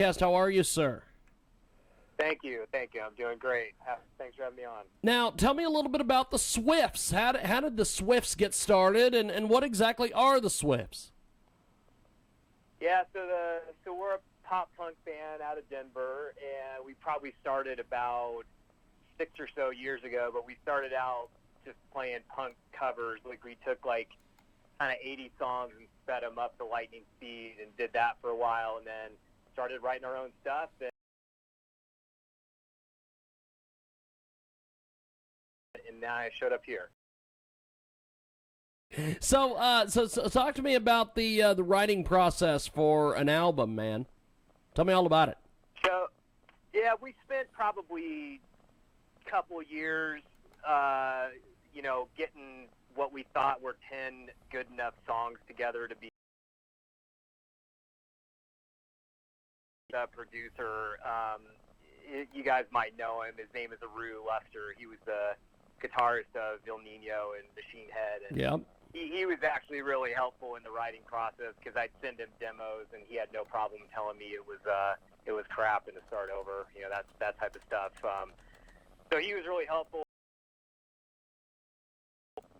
How are you, sir? Thank you. I'm doing great. Thanks for having me on. Now, tell me a little bit about the Swifts. How did the Swifts get started, and what exactly are the Swifts? Yeah, so we're a pop punk band out of Denver, and we probably started about 6 or so years ago. But we started out just playing punk covers. Like we took kind of 80 songs and sped them up to lightning speed, and did that for a while, and then started writing our own stuff. And now I showed up here. So talk to me about the writing process for an album, man. Tell me all about it. So, yeah, we spent probably a couple years, getting what we thought were 10 good enough songs together to be the producer. You guys might know him. His name is Aru Lester. He was the guitarist of Il Nino and Machine Head. And yeah. He was actually really helpful in the writing process because I'd send him demos and he had no problem telling me it was crap and to start over. That type of stuff. So he was really helpful.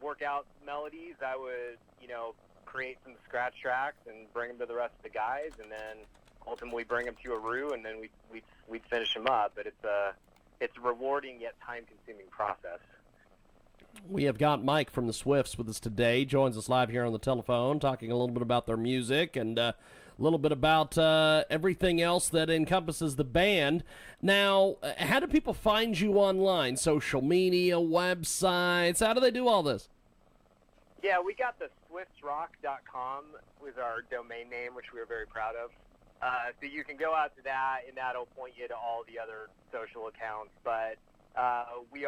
Work out melodies. I would create some scratch tracks and bring them to the rest of the guys, and then ultimately bring them to Aru, and then we'd finish them up. But it's a rewarding yet time-consuming process. We have got Mike from the Swifts with us today. Joins us live here on the telephone, talking a little bit about their music and a little bit about everything else that encompasses the band. Now, how do people find you online? Social media, websites? How do they do all this? Yeah, we got the swiftsrock.com was our domain name, which we were very proud of. So you can go out to that, and that'll point you to all the other social accounts. But we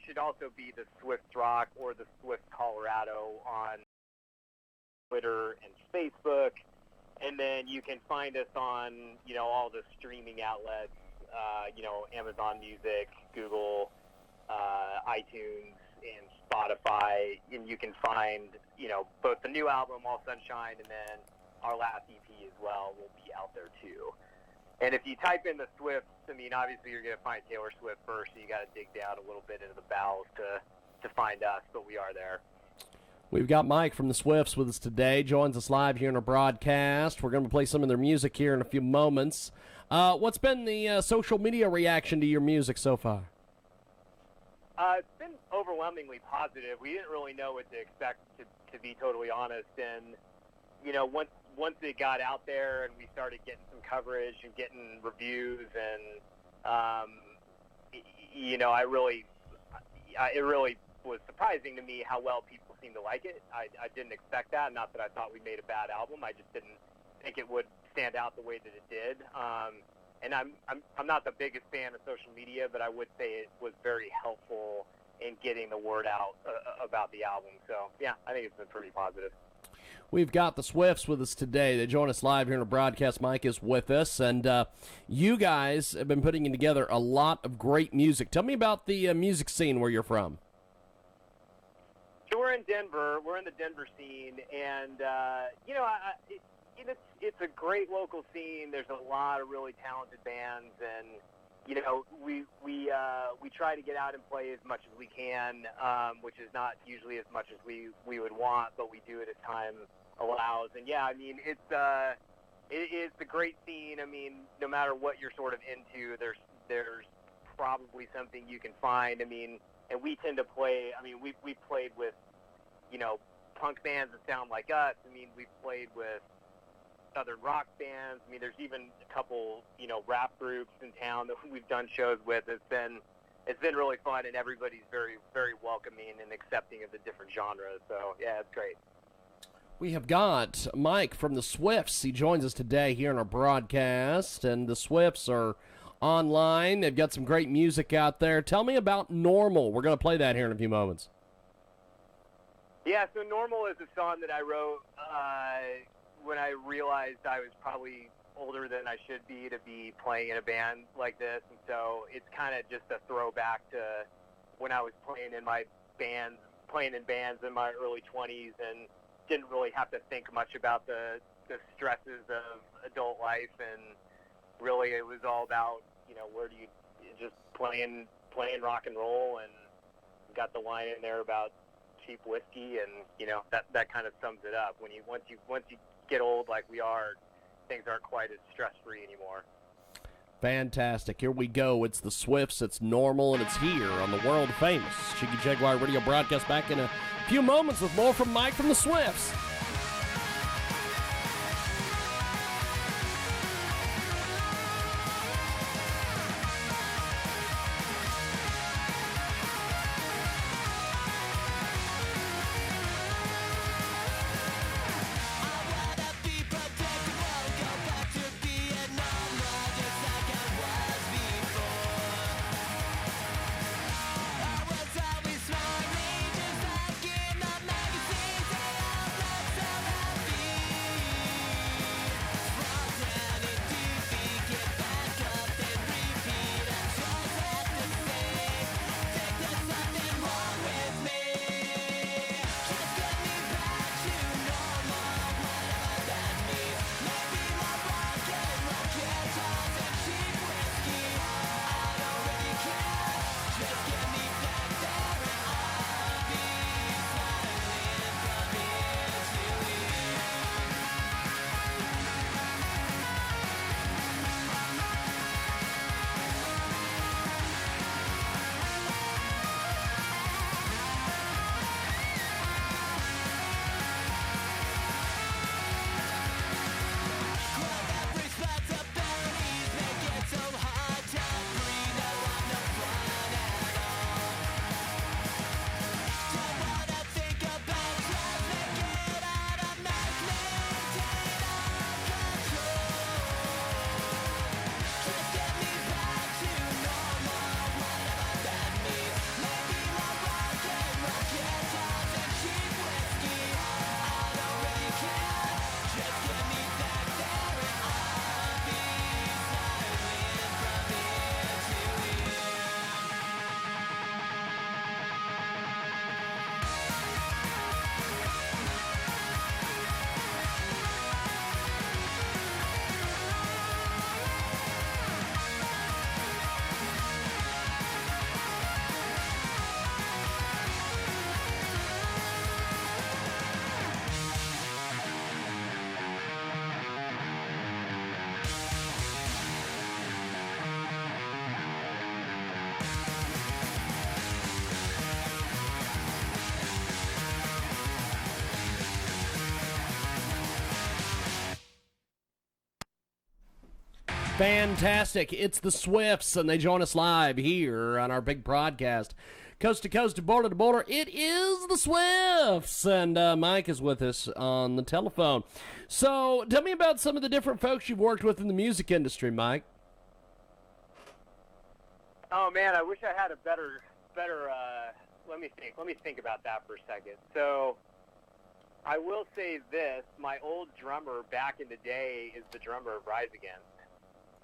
should also be the Swifts Rock or the Swift Colorado on Twitter and Facebook. And then you can find us on, all the streaming outlets, Amazon Music, Google, iTunes, and Spotify. And you can find, both the new album, All Sunshine, and then our last EP as well will be out there too. And if you type in the Swifts, obviously you're going to find Taylor Swift first, so you got to dig down a little bit into the bowels to find us, but we are there. We've got Mike from the Swifts with us today. Joins us live here in our broadcast. We're going to play some of their music here in a few moments. What's been the social media reaction to your music so far? It's been overwhelmingly positive. We didn't really know what to expect, to be totally honest. And, once it got out there and we started getting some coverage and getting reviews, and, it really was surprising to me how well people seem to like it. I didn't expect that. Not that I thought we made a bad album. I just didn't think it would stand out the way that it did. And I'm not the biggest fan of social media, but I would say it was very helpful in getting the word out about the album. So, yeah, I think it's been pretty positive. We've got the Swifts with us today. They join us live here in the broadcast. Mike is with us, and you guys have been putting together a lot of great music. Tell me about the music scene where you're from. So we're in Denver. We're in the Denver scene, and it's a great local scene. There's a lot of really talented bands, and we try to get out and play as much as we can, which is not usually as much as we would want, but we do it as time allows. And yeah, it's a great scene. No matter what you're sort of into, there's probably something you can find. And we tend to play. We played with punk bands that sound like us. We've played with southern rock bands. There's even a couple, rap groups in town that we've done shows with. It's been really fun, and everybody's very, very welcoming and accepting of the different genres. So yeah, it's great. We have got Mike from the Swifts. He joins us today here in our broadcast, and the Swifts are online. They've got some great music out there. Tell me about Normal. We're going to play that here in a few moments. Yeah, so Normal is a song that I wrote when I realized I was probably older than I should be to be playing in a band like this. And so it's kind of just a throwback to when I was playing in bands in my early 20s and didn't really have to think much about the stresses of adult life. And really it was all about, where do you just playing rock and roll, and got the line in there about cheap whiskey, and that kind of sums it up. Once you get old like we are, things aren't quite as stress-free anymore. Fantastic. Here we go. It's the Swifts. It's Normal, and it's here on the world famous Jiggy Jaguar radio broadcast. Back in a few moments with more from Mike from the Swifts. Fantastic. It's the Swifts, and they join us live here on our big broadcast. Coast to coast, border to border, it is the Swifts, and Mike is with us on the telephone. So tell me about some of the different folks you've worked with in the music industry, Mike. Oh, man, I wish I had a better let me think about that for a second. So I will say this, my old drummer back in the day is the drummer of Rise Against.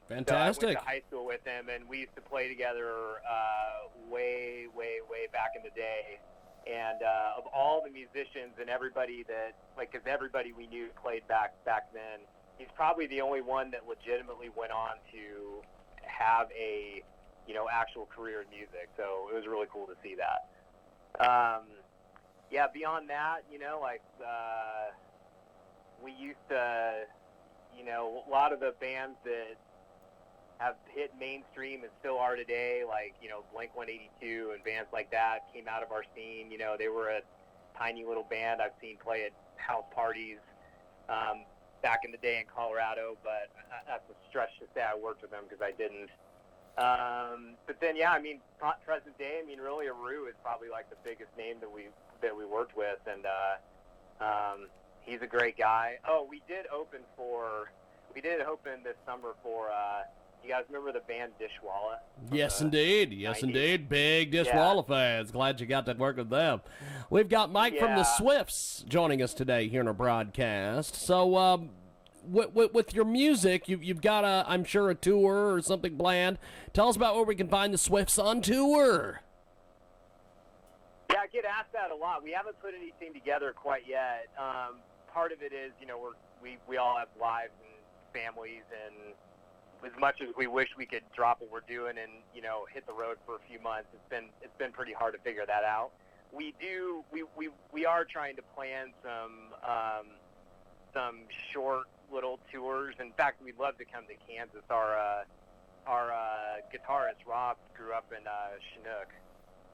Fantastic. So I went to high school with him, and we used to play together way back in the day. And of all the musicians and everybody that, because everybody we knew played back then, he's probably the only one that legitimately went on to have a, actual career in music. So it was really cool to see that. Yeah, beyond that, we used to, a lot of the bands that have hit mainstream and still are today, like, Blink-182 and bands like that came out of our scene. They were a tiny little band I've seen play at house parties back in the day in Colorado, but that's a stretch to say I worked with them because I didn't. But then, yeah, present day, really Aru is probably like the biggest name that we worked with, and he's a great guy. Oh, we did open this summer for you guys remember the band Dishwalla? Yes, indeed. Yes, 90s? Indeed. Big Dishwalla fans. Glad you got to work with them. We've got Mike from the Swifts joining us today here in our broadcast. So, with your music, you've got, I'm sure, a tour or something planned. Tell us about where we can find the Swifts on tour. Yeah, I get asked that a lot. We haven't put anything together quite yet. Part of it is, we all have lives and families, and as much as we wish we could drop what we're doing and hit the road for a few months, it's been pretty hard to figure that out. We are trying to plan some short little tours. In fact, we'd love to come to Kansas. Our guitarist Rob grew up in Chinook,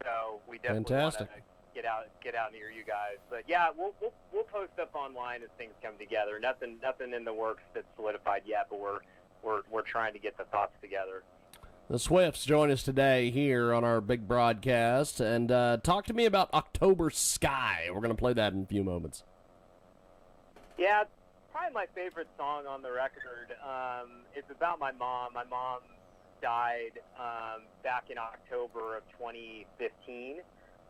so we definitely want to get out near you guys. But yeah, we'll post up online as things come together. Nothing in the works that's solidified yet, but we're trying to get the thoughts together. The Swifts join us today here on our big broadcast, and talk to me about October Sky. We're going to play that in a few moments. Yeah, it's probably my favorite song on the record. It's about my mom. My mom died back in October of 2015,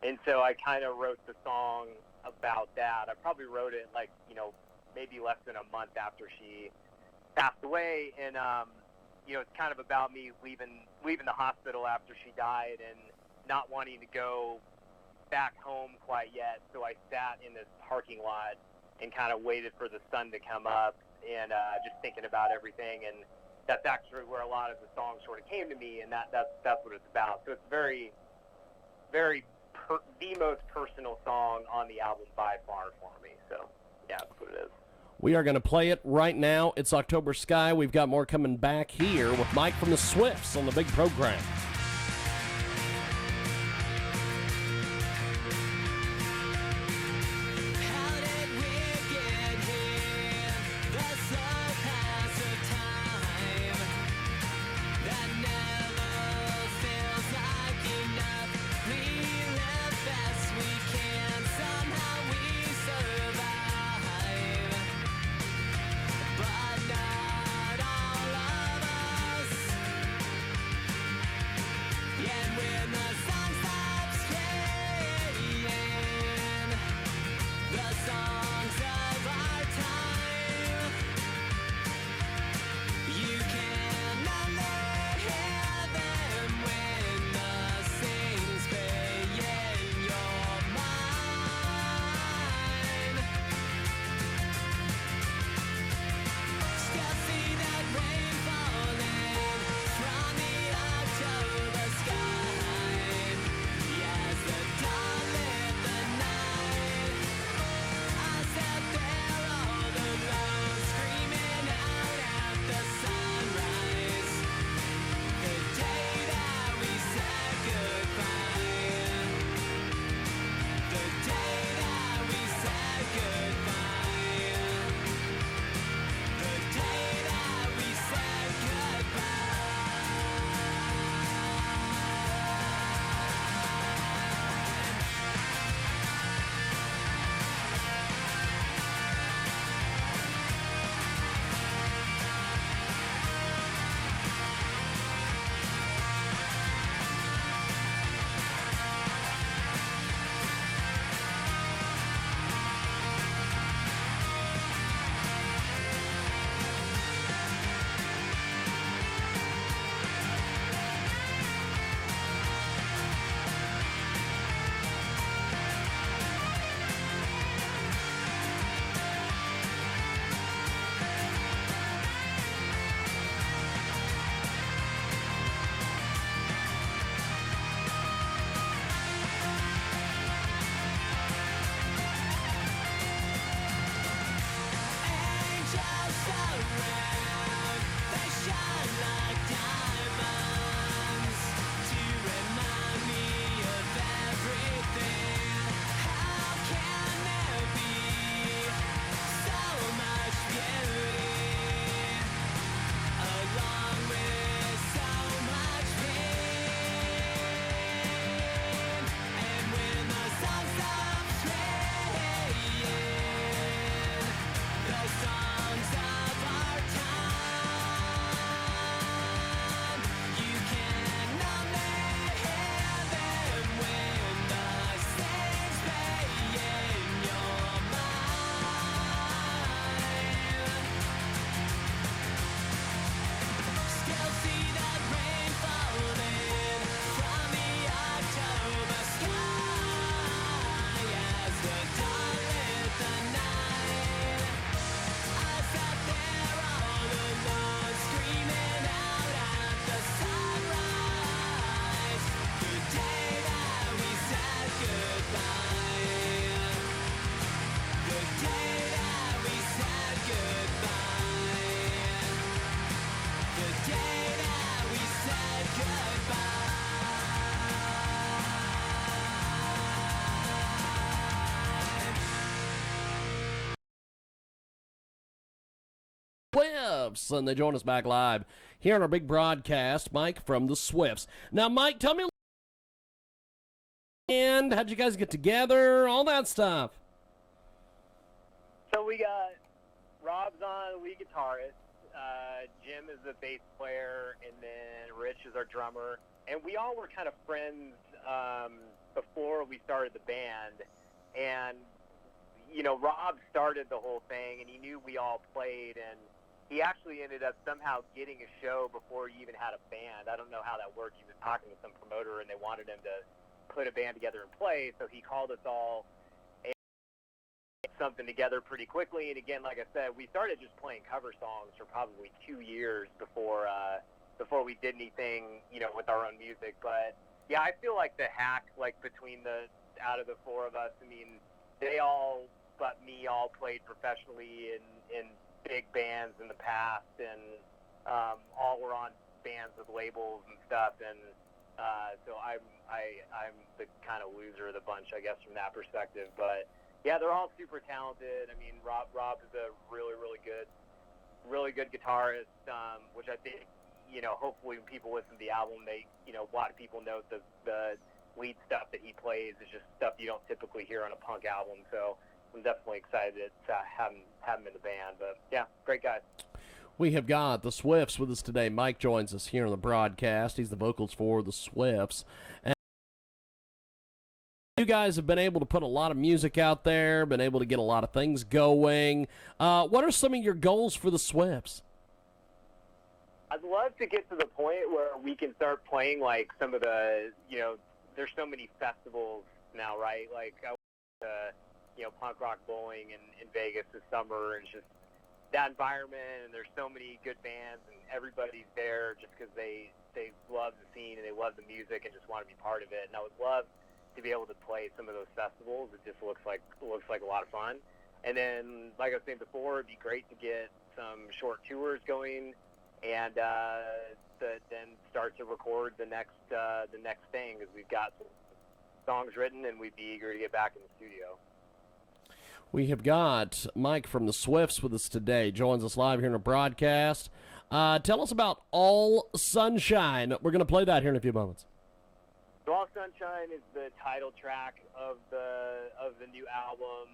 and so I kind of wrote the song about that. I probably wrote it maybe less than a month after she passed away, and it's kind of about me leaving the hospital after she died and not wanting to go back home quite yet. So I sat in this parking lot and kind of waited for the sun to come up, and just thinking about everything. And that's actually where a lot of the songs sort of came to me, and that's what it's about. So it's very, very the most personal song on the album by far for me. So yeah, that's what it is. We are going to play it right now. It's October Sky. We've got more coming back here with Mike from the Swifts on the big program. Swifts, and they join us back live here on our big broadcast. Mike from the Swifts. Now, Mike, tell me, and how'd you guys get together? All that stuff. So we got Rob's on lead guitarist, Jim is the bass player, and then Rich is our drummer. And we all were kind of friends before we started the band. And, you know, Rob started the whole thing, and he knew we all played, and he actually ended up somehow getting a show before he even had a band. I don't know how that worked. He was talking with some promoter, and they wanted him to put a band together and play, so he called us all and something together pretty quickly. And again, like I said, we started just playing cover songs for probably 2 years before we did anything, you know, with our own music. But yeah, I feel like the hack, like between out of the four of us, I mean, they all but me all played professionally in big bands in the past, and all were on bands with labels and stuff, and so I'm the kind of loser of the bunch, I guess, from that perspective. But yeah, they're all super talented. I mean, Rob is a really good guitarist, which I think, you know, hopefully when people listen to the album, they, you know, a lot of people note the lead stuff that he plays is just stuff you don't typically hear on a punk album. So I'm definitely excited to have him in the band. But yeah, great guys. We have got the Swifts with us today. Mike joins us here on the broadcast. He's the vocals for the Swifts. And you guys have been able to put a lot of music out there, been able to get a lot of things going. What are some of your goals for the Swifts? I'd love to get to the point where we can start playing like some of the, you know, there's so many festivals now, right? Like I went to, you know, Punk Rock Bowling in Vegas this summer, and it's just that environment, and there's so many good bands, and everybody's there just because they love the scene and they love the music and just want to be part of it. And I would love to be able to play some of those festivals. It just looks like a lot of fun. And then, like I was saying before, it'd be great to get some short tours going, and then start to record the next thing, because we've got some songs written, and we'd be eager to get back in the studio. We have got Mike from the Swifts with us today. Joins us live here in a broadcast. Tell us about All Sunshine. We're going to play that here in a few moments. So All Sunshine is the title track of the new album,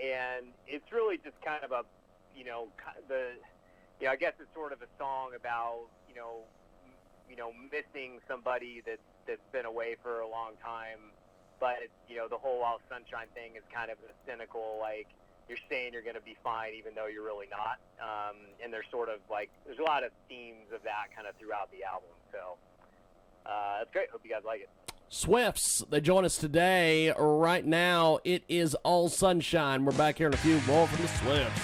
and it's really just kind of a, I guess it's sort of a song about, missing somebody that's been away for a long time. But it's, the whole All Sunshine thing is kind of a cynical, like, you're saying you're going to be fine even though you're really not. And there's sort of like, there's a lot of themes of that kind of throughout the album. So that's great. Hope you guys like it. Swifts, they join us today. Right now, it is All Sunshine. We're back here in a few more from the Swifts.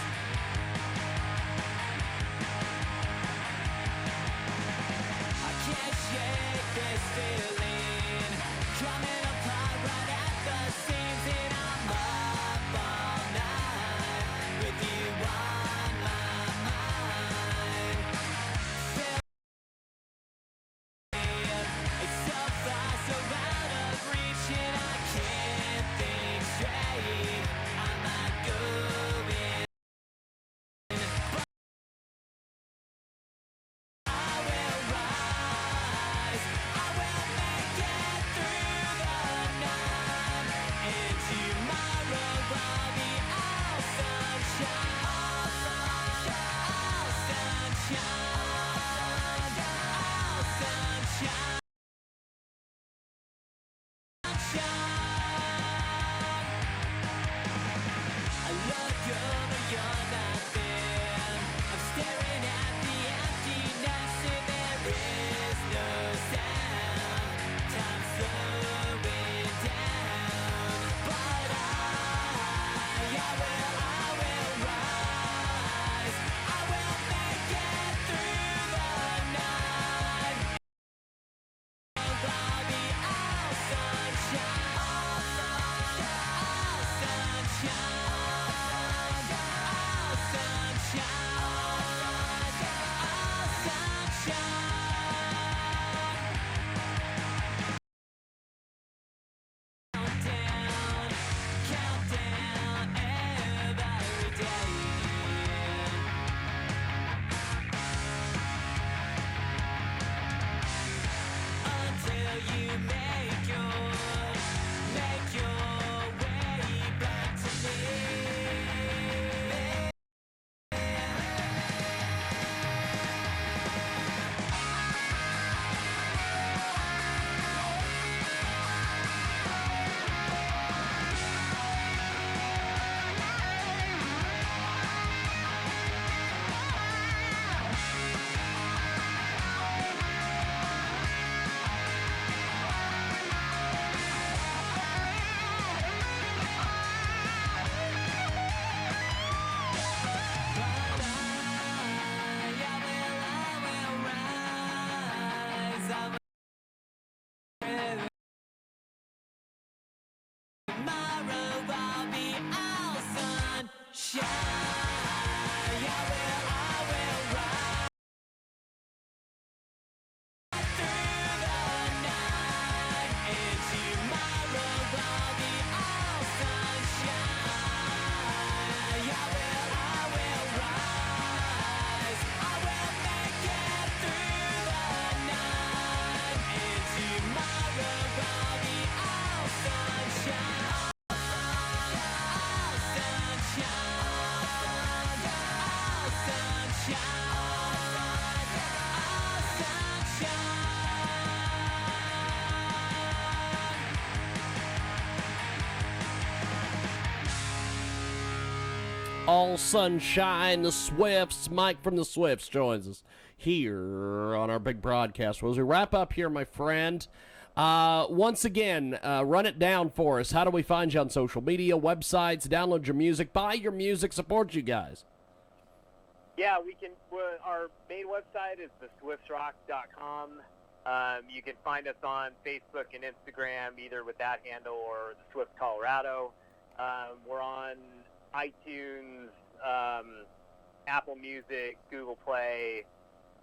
all sunshine, the Swifts. Mike from the Swifts joins us here on our big broadcast. Well, as we wrap up here, my friend, once again, run it down for us. How do we find you on social media, websites, download your music, buy your music, support you guys? Yeah, we can. Our main website is theswiftsrock.com. You can find us on Facebook and Instagram, either with that handle or the Swift Colorado. We're on iTunes, Apple Music, Google Play,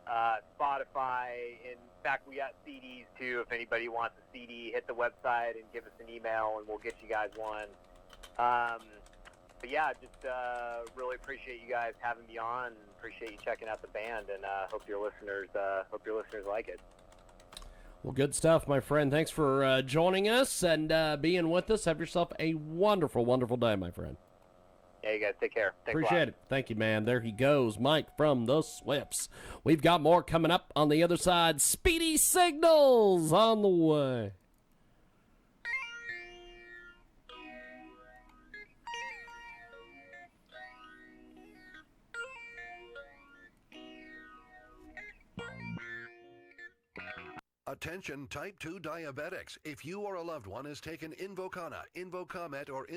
Spotify. In fact, we got CDs too. If anybody wants a CD, hit the website and give us an email, and we'll get you guys one. But yeah, just really appreciate you guys having me on. Appreciate you checking out the band, and hope your listeners like it. Well, good stuff, my friend. Thanks for joining us and being with us. Have yourself a wonderful, wonderful day, my friend. Yeah, you guys take care. Thanks Appreciate it. Thank you, man. There he goes, Mike from the Swifts. We've got more coming up on the other side. Speedy Signals on the way. Attention type 2 diabetics. If you or a loved one has taken Invokana, Invocomet, or